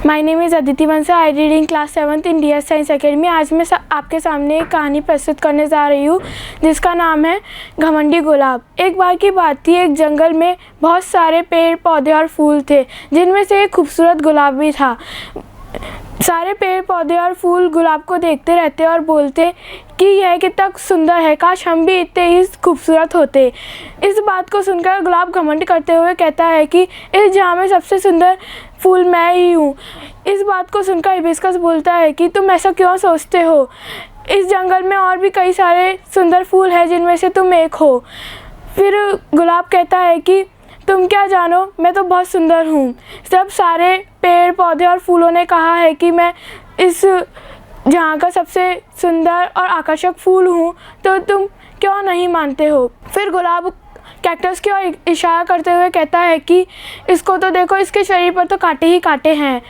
My name is Aditi Bansal. I reading class 7th in DS science academy. आज मैं आपके सामने एक कहानी प्रस्तुत करने जा रही हूँ जिसका नाम है घमंडी गुलाब। एक बार की बात थी, एक जंगल में बहुत सारे पेड़ पौधे और फूल थे, जिनमें से एक खूबसूरत गुलाब भी था। सारे पेड़ पौधे और फूल गुलाब को देखते रहते और बोलते कि यह कितना सुंदर है, काश हम भी इतने ही खूबसूरत होते। इस बात को सुनकर गुलाब घमंड करते हुए कहता है कि इस जहाँ में सबसे सुंदर फूल मैं ही हूँ। इस बात को सुनकर हिबिस्कस बोलता है कि तुम ऐसा क्यों सोचते हो, इस जंगल में और भी कई सारे सुंदर फूल हैं जिनमें से तुम एक हो। फिर गुलाब कहता है कि तुम क्या जानो, मैं तो बहुत सुंदर हूँ। सब सारे पेड़ पौधे और फूलों ने कहा है कि मैं इस जहाँ का सबसे सुंदर और आकर्षक फूल हूँ, तो तुम क्यों नहीं मानते हो। फिर गुलाब कैक्टस की ओर इशारा करते हुए कहता है कि इसको तो देखो, इसके शरीर पर तो कांटे ही कांटे हैं।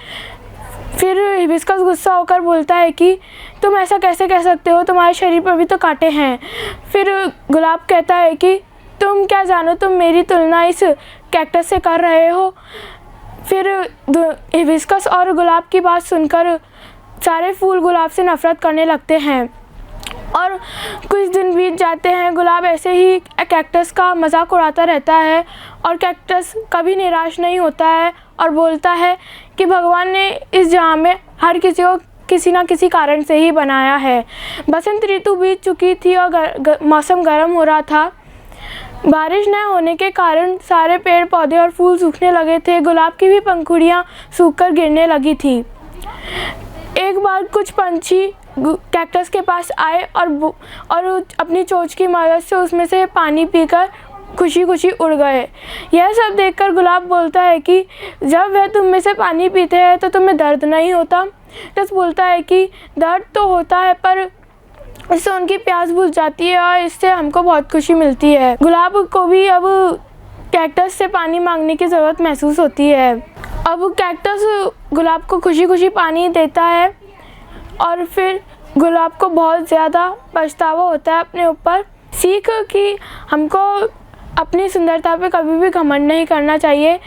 फिर हिबिस्कस गुस्सा होकर बोलता है कि तुम ऐसा कैसे कह सकते हो, तुम्हारे शरीर पर भी तो कांटे हैं। फिर गुलाब कहता है कि तुम क्या जानो, तुम मेरी तुलना इस कैक्टस से कर रहे हो। फिर हिबिस्कस और गुलाब की बात सुनकर सारे फूल गुलाब से नफ़रत करने लगते हैं और कुछ दिन बीत जाते हैं। गुलाब ऐसे ही कैक्टस का मजाक उड़ाता रहता है और कैक्टस कभी निराश नहीं होता है और बोलता है कि भगवान ने इस जहाँ में हर किसी को किसी ना किसी कारण से ही बनाया है। बसंत ऋतु बीत चुकी थी और मौसम गर्म हो रहा था। बारिश न होने के कारण सारे पेड़ पौधे और फूल सूखने लगे थे। गुलाब की भी पंखुड़ियाँ सूखकर गिरने लगी थी। एक बार कुछ पंछी कैक्टस के पास आए और अपनी चोंच की मदद से उसमें से पानी पीकर खुशी खुशी उड़ गए। यह सब देखकर गुलाब बोलता है कि जब वह तुम में से पानी पीते हैं तो तुम्हें दर्द नहीं होता। कैक्टस बोलता है कि दर्द तो होता है, पर इससे उनकी प्यास बुझ जाती है और इससे हमको बहुत खुशी मिलती है। गुलाब को भी अब कैक्टस से पानी मांगने की ज़रूरत महसूस होती है। अब कैक्टस गुलाब को खुशी खुशी पानी देता है और फिर गुलाब को बहुत ज़्यादा पछतावा होता है अपने ऊपर। सीख कि हमको अपनी सुंदरता पे कभी भी घमंड नहीं करना चाहिए।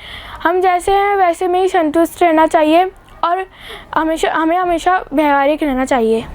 हम जैसे हैं वैसे में ही संतुष्ट रहना चाहिए और हमें हमेशा व्यावहारिक रहना चाहिए।